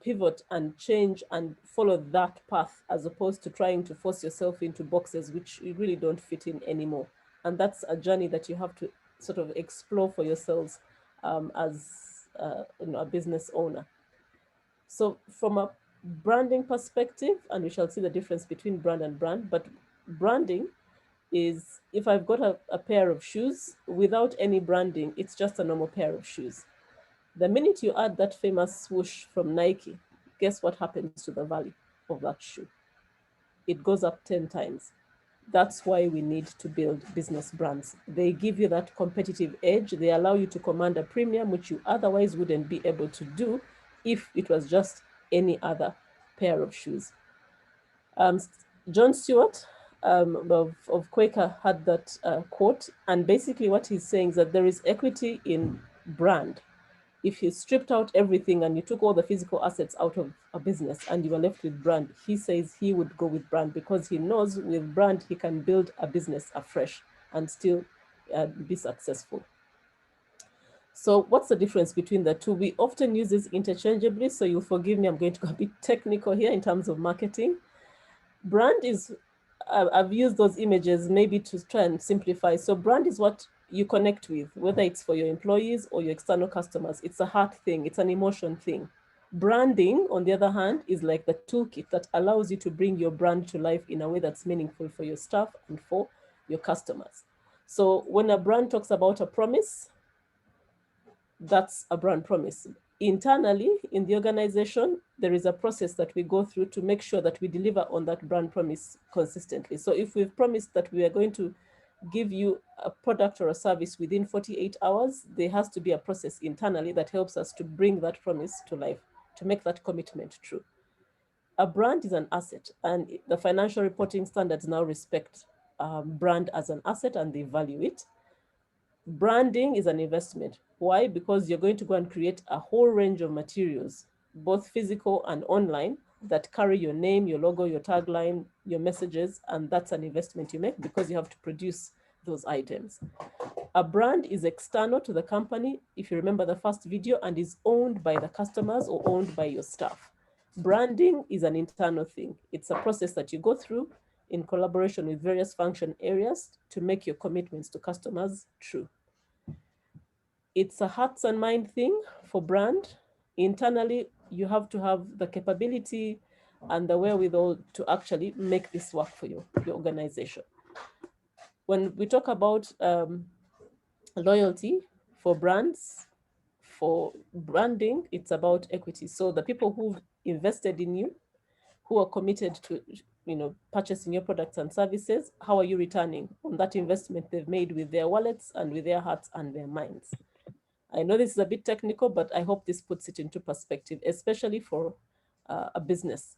pivot and change and follow that path, as opposed to trying to force yourself into boxes which you really don't fit in anymore? And that's a journey that you have to sort of explore for yourselves as a business owner. So from a branding perspective, and we shall see the difference between brand and brand, but branding is, if I've got a pair of shoes without any branding, it's just a normal pair of shoes. The minute you add that famous swoosh from Nike, guess what happens to the value of that shoe? It goes up 10 times. That's why we need to build business brands. They give you that competitive edge. They allow you to command a premium, which you otherwise wouldn't be able to do if it was just any other pair of shoes. John Stewart of Quaker had that quote, and basically what he's saying is that there is equity in brand. If you stripped out everything and you took all the physical assets out of a business and you were left with brand, he says he would go with brand, because he knows with brand he can build a business afresh and still be successful. So what's the difference between the two? We often use this interchangeably, so you'll forgive me, I'm going to go a bit technical here in terms of marketing. Brand is, I've used those images maybe to try and simplify. So brand is what you connect with, whether it's for your employees or your external customers. It's a heart thing, it's an emotion thing. Branding, on the other hand, is like the toolkit that allows you to bring your brand to life in a way that's meaningful for your staff and for your customers. So when a brand talks about a promise, that's a brand promise. Internally, in the organization, there is a process that we go through to make sure that we deliver on that brand promise consistently. So if we've promised that we are going to give you a product or a service within 48 hours, there has to be a process internally that helps us to bring that promise to life, to make that commitment true. A brand is an asset, and the financial reporting standards now respect brand as an asset and they value it. Branding is an investment. Why? Because you're going to go and create a whole range of materials, both physical and online, that carry your name, your logo, your tagline, your messages, and that's an investment you make because you have to produce those items. A brand is external to the company, if you remember the first video, and is owned by the customers or owned by your staff. Branding is an internal thing. It's a process that you go through in collaboration with various function areas to make your commitments to customers true. It's a hearts and mind thing for brand. Internally, you have to have the capability and the wherewithal to actually make this work for you, your organization. When we talk about loyalty for brands, for branding, it's about equity. So the people who've invested in you, who are committed to purchasing your products and services, how are you returning on that investment they've made with their wallets and with their hearts and their minds? I know this is a bit technical, but I hope this puts it into perspective, especially for a business.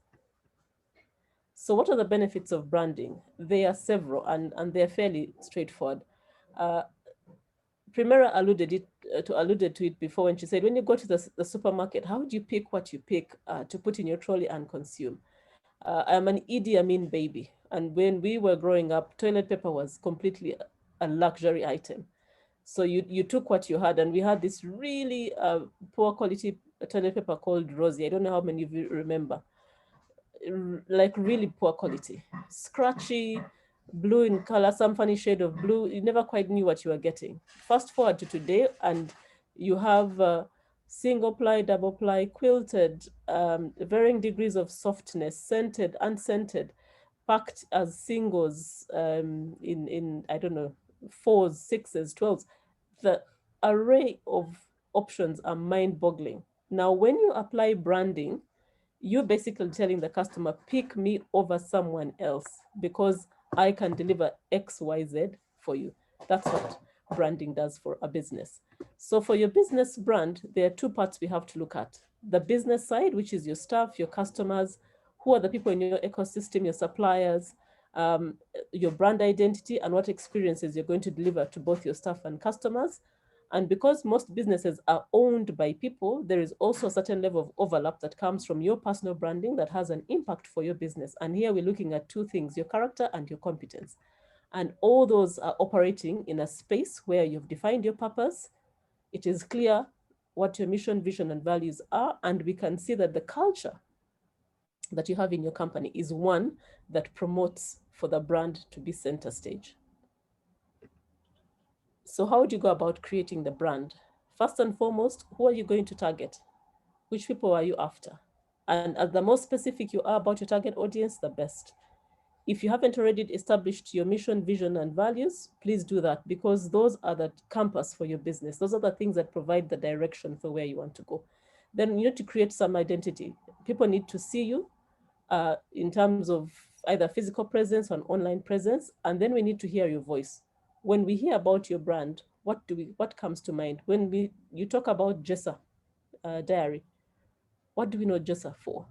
So what are the benefits of branding? There are several, and they're fairly straightforward. Primera alluded to it before when she said, when you go to the supermarket, how do you pick what you pick to put in your trolley and consume? I'm an Idi Amin baby. And when we were growing up, toilet paper was completely a luxury item. So you took what you had, and we had this really poor quality toilet paper called Rosie. I don't know how many of you remember. Like really poor quality, scratchy, blue in color, some funny shade of blue. You never quite knew what you were getting. Fast forward to today, and you have single ply, double ply, quilted, varying degrees of softness, scented, unscented, packed as singles, in I don't know, 4s, 6s, 12s. The array of options are mind-boggling. Now, when you apply branding, you're basically telling the customer, pick me over someone else because I can deliver XYZ for you. That's what branding does for a business. So for your business brand, there are two parts we have to look at. The business side, which is your staff, your customers, who are the people in your ecosystem, your suppliers, your brand identity, and what experiences you're going to deliver to both your staff and customers. And because most businesses are owned by people, there is also a certain level of overlap that comes from your personal branding that has an impact for your business. And here we're looking at two things, your character and your competence. And all those are operating in a space where you've defined your purpose. It is clear what your mission, vision, and values are. And we can see that the culture that you have in your company is one that promotes for the brand to be center stage. So how would you go about creating the brand? First and foremost, who are you going to target? Which people are you after? And as the more specific you are about your target audience, the best. If you haven't already established your mission, vision, and values, please do that because those are the compass for your business. Those are the things that provide the direction for where you want to go. Then you need to create some identity. People need to see you in terms of either physical presence or an online presence, and then we need to hear your voice. When we hear about your brand, what comes to mind? When you talk about Jessa Diary, what do we know Jessa for?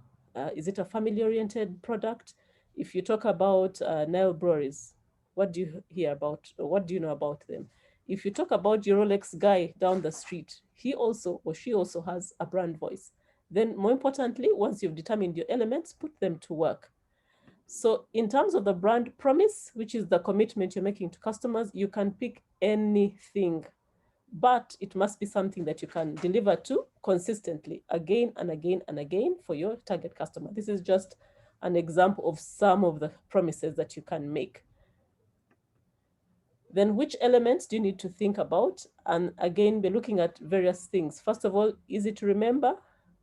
Is it a family-oriented product? If you talk about Nile Breweries, what do you hear about? What do you know about them? If you talk about your Rolex guy down the street, he also or she also has a brand voice. Then more importantly, once you've determined your elements, put them to work. So in terms of the brand promise, which is the commitment you're making to customers, you can pick anything, but it must be something that you can deliver to consistently again and again and again for your target customer. This is just an example of some of the promises that you can make. Then which elements do you need to think about? And again, we're looking at various things. First of all, easy to remember,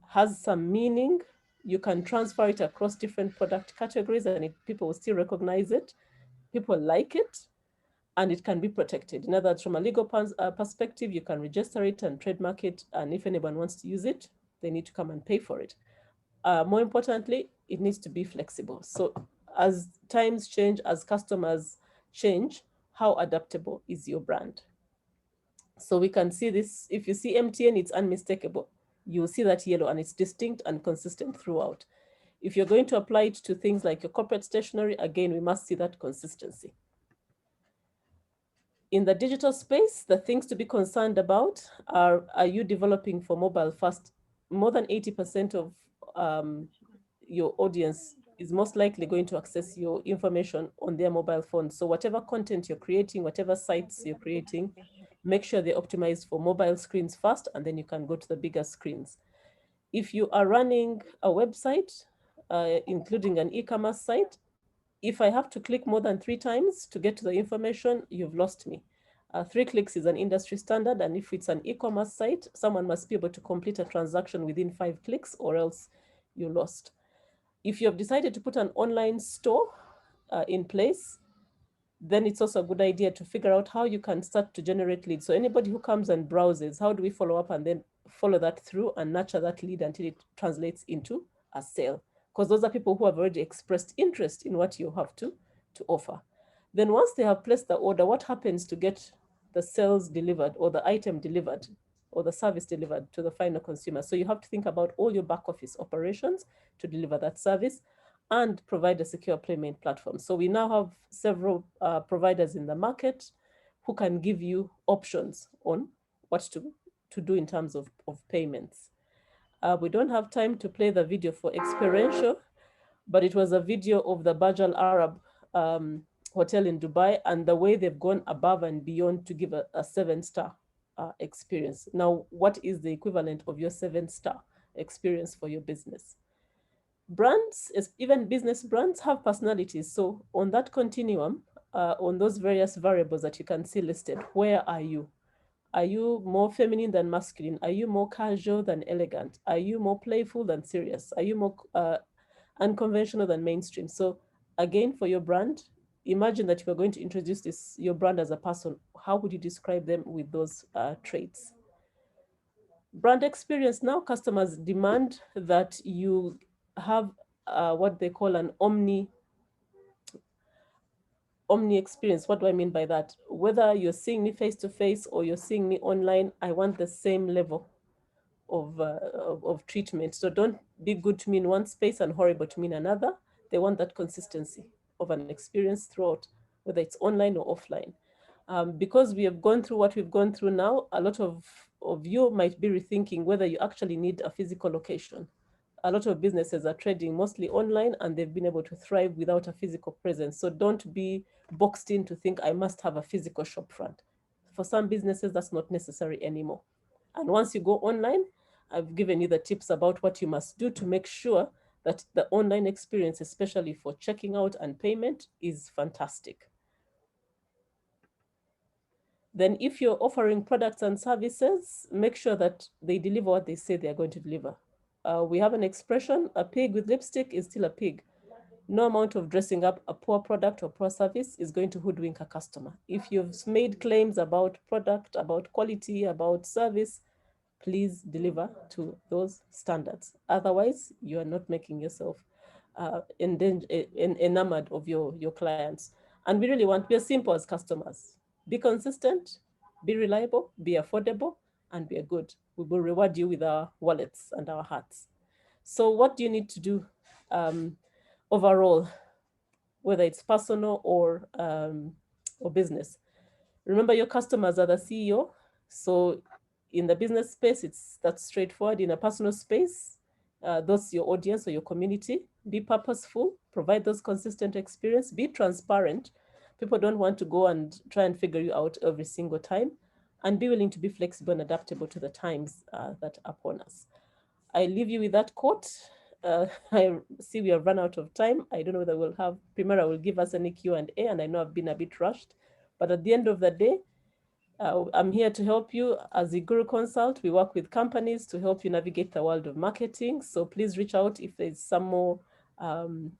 has some meaning. You can transfer it across different product categories and people will still recognize it. People like it and it can be protected. In other words, from a legal perspective, you can register it and trademark it. And if anyone wants to use it, they need to come and pay for it. More importantly, it needs to be flexible. So as times change, as customers change, how adaptable is your brand? So we can see this, if you see MTN, it's unmistakable. You'll see that yellow and it's distinct and consistent throughout. If you're going to apply it to things like your corporate stationery, again, we must see that consistency. In the digital space, the things to be concerned about are you developing for mobile first? More than 80% of your audience is most likely going to access your information on their mobile phone. So whatever content you're creating, whatever sites you're creating, make sure they're optimized for mobile screens first, and then you can go to the bigger screens. If you are running a website, including an e-commerce site, if I have to click more than 3 times to get to the information, you've lost me. 3 clicks is an industry standard, and if it's an e-commerce site, someone must be able to complete a transaction within 5 clicks, or else you're lost. If you have decided to put an online store in place, then it's also a good idea to figure out how you can start to generate leads. So anybody who comes and browses, how do we follow up and then follow that through and nurture that lead until it translates into a sale? Because those are people who have already expressed interest in what you have to offer. Then once they have placed the order, what happens to get the sales delivered, or the item delivered, or the service delivered to the final consumer? So you have to think about all your back office operations to deliver that service and provide a secure payment platform. So we now have several providers in the market who can give you options on what to do in terms of payments. We don't have time to play the video for experiential, but it was a video of the Burj Al Arab hotel in Dubai, and the way they've gone above and beyond to give a 7-star experience. Now, what is the equivalent of your 7-star experience for your business? Brands, even business brands, have personalities. So on that continuum, on those various variables that you can see listed, where are you? Are you more feminine than masculine? Are you more casual than elegant? Are you more playful than serious? Are you more unconventional than mainstream? So again, for your brand, imagine that you are going to introduce your brand as a person. How would you describe them with those traits? Brand experience. Now customers demand that you have what they call an omni experience. What do I mean by that? Whether you're seeing me face to face or you're seeing me online, I want the same level of treatment. So don't be good to me in one space and horrible to me in another. They want that consistency of an experience throughout, whether it's online or offline. Because we have gone through what we've gone through now, a lot of you might be rethinking whether you actually need a physical location. A lot of businesses are trading mostly online, and they've been able to thrive without a physical presence. So don't be boxed in to think I must have a physical shop front. For some businesses, that's not necessary anymore. And once you go online, I've given you the tips about what you must do to make sure that the online experience, especially for checking out and payment, is fantastic. Then if you're offering products and services, make sure that they deliver what they say they're going to deliver. We have an expression, a pig with lipstick is still a pig. No amount of dressing up a poor product or poor service is going to hoodwink a customer. If you've made claims about product, about quality, about service, please deliver to those standards. Otherwise, you are not making yourself enamored of your clients. And we really want, we are simple as customers. Be consistent, be reliable, be affordable, and be good. We will reward you with our wallets and our hearts. So what do you need to do overall, whether it's personal or business? Remember, your customers are the CEO. So in the business space, that's straightforward. In a personal space, those your audience or your community. Be purposeful, provide those consistent experience, be transparent. People don't want to go and try and figure you out every single time, and be willing to be flexible and adaptable to the times that are upon us. I leave you with that quote. I see we have run out of time. I don't know whether we'll have, Primera will give us any Q&A, and I know I've been a bit rushed, but at the end of the day, I'm here to help you as a Guru Consult. We work with companies to help you navigate the world of marketing. So please reach out if there's some more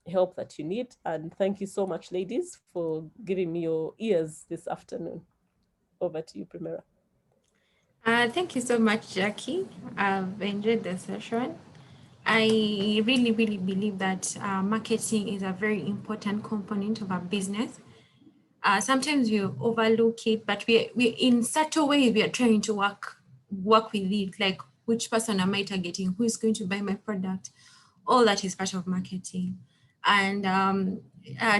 help that you need. And thank you so much, ladies, for giving me your ears this afternoon. Over to you, Primera. Thank you so much, Jackie. I've enjoyed the session. I really, really believe that marketing is a very important component of our business. Sometimes we overlook it, but we in subtle ways we are trying to work with it. Like, which person am I targeting? Who is going to buy my product? All that is part of marketing. And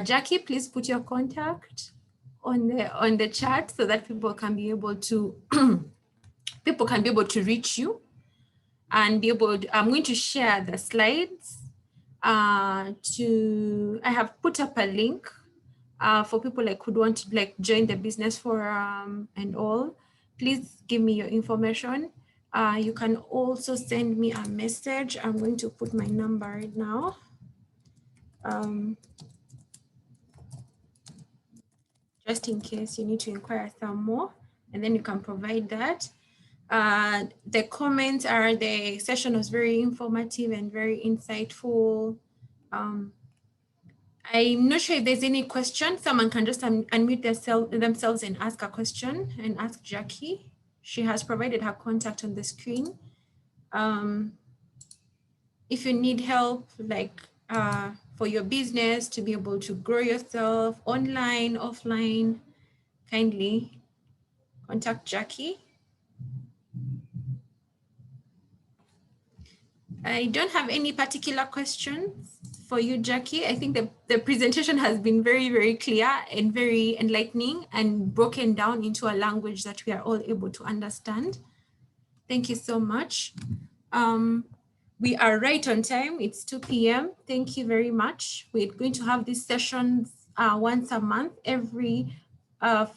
Jackie, please put your contact on the chat so that people can be able to reach you and be able to, I'm going to share the slides I have put up a link for people like who want to like join the business forum and all. Please give me your information. You can also send me a message. I'm going to put my number right now. Just in case you need to inquire some more, and then you can provide that. The comments are the session was very informative and very insightful. I'm not sure if there's any question. Someone can just unmute themselves and ask a question and ask Jackie. She has provided her contact on the screen. If you need help, like for your business to be able to grow yourself online, offline, kindly contact Jackie. I don't have any particular questions for you, Jackie. I think the presentation has been very, very clear and very enlightening and broken down into a language that we are all able to understand. Thank you so much. We are right on time. It's 2 p.m. Thank you very much. We're going to have these sessions once a month, every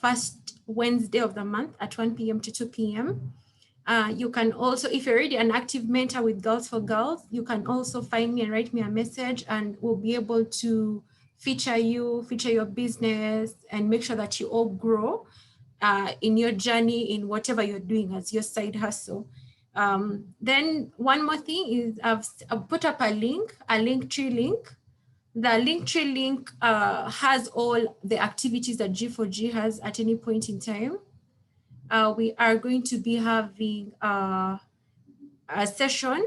first Wednesday of the month at 1 p.m. to 2 p.m. You can also, if you're already an active mentor with Girls for Girls, you can also find me and write me a message, and we'll be able to feature you, feature your business, and make sure that you all grow in your journey in whatever you're doing as your side hustle. Then one more thing is I've put up a Linktree link. The Linktree link has all the activities that G4G has at any point in time. We are going to be having a session.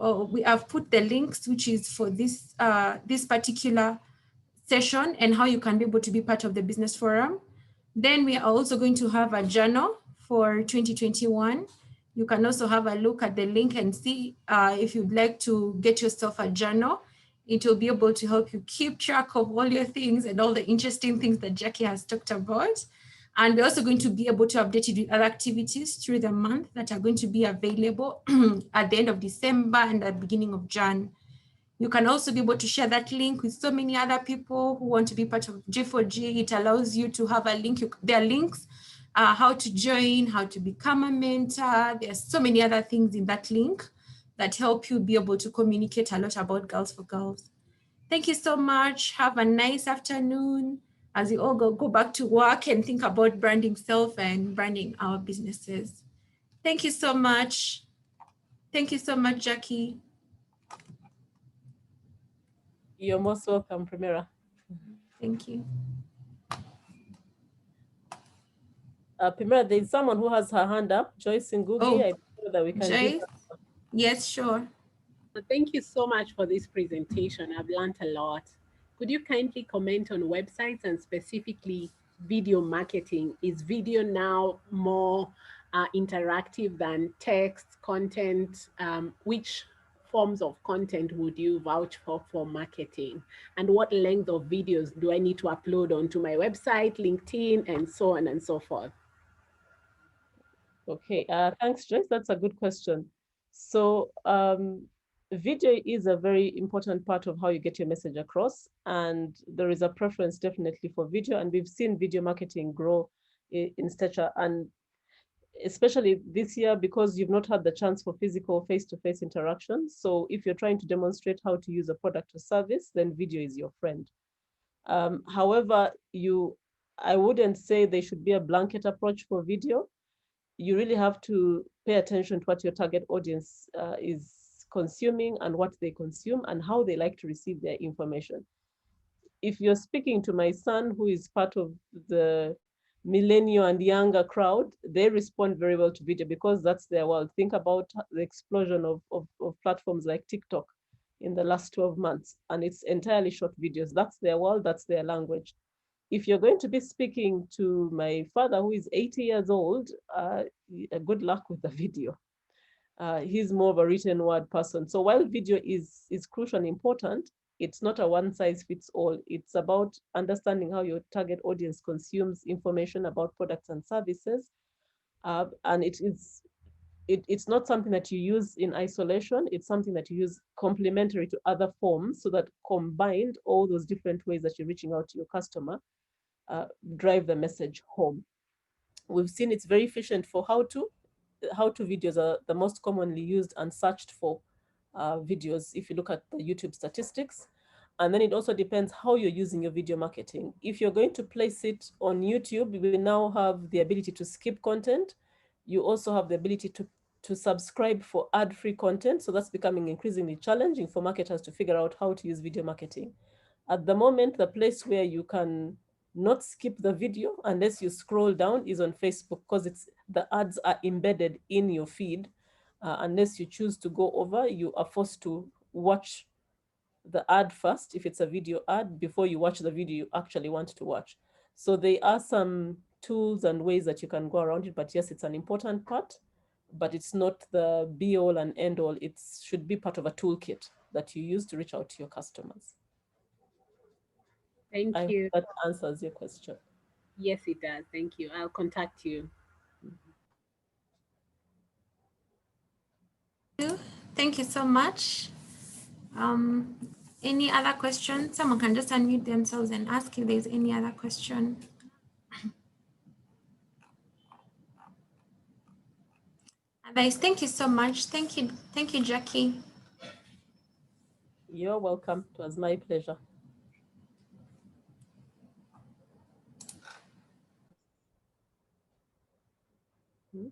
We have put the links, which is for this particular session and how you can be able to be part of the business forum. Then we are also going to have a journal for 2021. You can also have a look at the link and see if you'd like to get yourself a journal. It will be able to help you keep track of all your things and all the interesting things that Jackie has talked about. And we're also going to be able to update you with other activities through the month that are going to be available at the end of December and the beginning of Jan. You can also be able to share that link with so many other people who want to be part of G4G. It allows you to have a link. There are links, how to join, how to become a mentor. There's so many other things in that link that help you be able to communicate a lot about Girls for Girls. Thank you so much. Have a nice afternoon as you all go back to work and think about branding self and branding our businesses. Thank you so much. Thank you so much, Jackie. You're most welcome, Primera. Thank you. Primera, there's someone who has her hand up, Joyce Ngugi. Oh, I'm sure that we can Joyce? give her. Yes, sure. Thank you so much for this presentation. I've learned a lot. Could you kindly comment on websites and specifically video marketing? Is video now more interactive than text content? Which forms of content would you vouch for marketing? And what length of videos do I need to upload onto my website, LinkedIn, and so on and so forth? Okay, thanks, Joyce. That's a good question. So video is a very important part of how you get your message across, and there is a preference definitely for video, and we've seen video marketing grow in stature, and especially this year because you've not had the chance for physical face-to-face interaction. So if you're trying to demonstrate how to use a product or service, then video is your friend. However, I wouldn't say there should be a blanket approach for video. You really have to pay attention to what your target audience is consuming and what they consume and how they like to receive their information. If you're speaking to my son, who is part of the millennial and younger crowd, they respond very well to video because that's their world. Think about the explosion of platforms like TikTok in the last 12 months, and it's entirely short videos. That's their world, that's their language. If you're going to be speaking to my father, who is 80 years old, good luck with the video. He's more of a written word person. So while video is crucial and important, it's not a one size fits all. It's about understanding how your target audience consumes information about products and services. And it's not something that you use in isolation. It's something that you use complementary to other forms, so that combined, all those different ways that you're reaching out to your customer drive the message home. We've seen it's very efficient for how to videos are the most commonly used and searched for videos if you look at the YouTube statistics. And then it also depends how you're using your video marketing. If you're going to place it on YouTube, we now have the ability to skip content. You also have the ability to subscribe for ad-free content. So that's becoming increasingly challenging for marketers to figure out how to use video marketing. At the moment, the place where you can not skip the video unless you scroll down is on Facebook, because the ads are embedded in your feed. Unless you choose to go over, you are forced to watch the ad first, if it's a video ad, before you watch the video you actually want to watch. So there are some tools and ways that you can go around it, but yes, it's an important part, but it's not the be all and end all. It should be part of a toolkit that you use to reach out to your customers. Thank I hope you. that answers your question. Yes, it does. Thank you. I'll contact you. Thank you so much. Any other questions? Someone can just unmute themselves and ask if there's any other question. Otherwise, thank you so much. Thank you, Jackie. You're welcome. It was my pleasure. Hmm?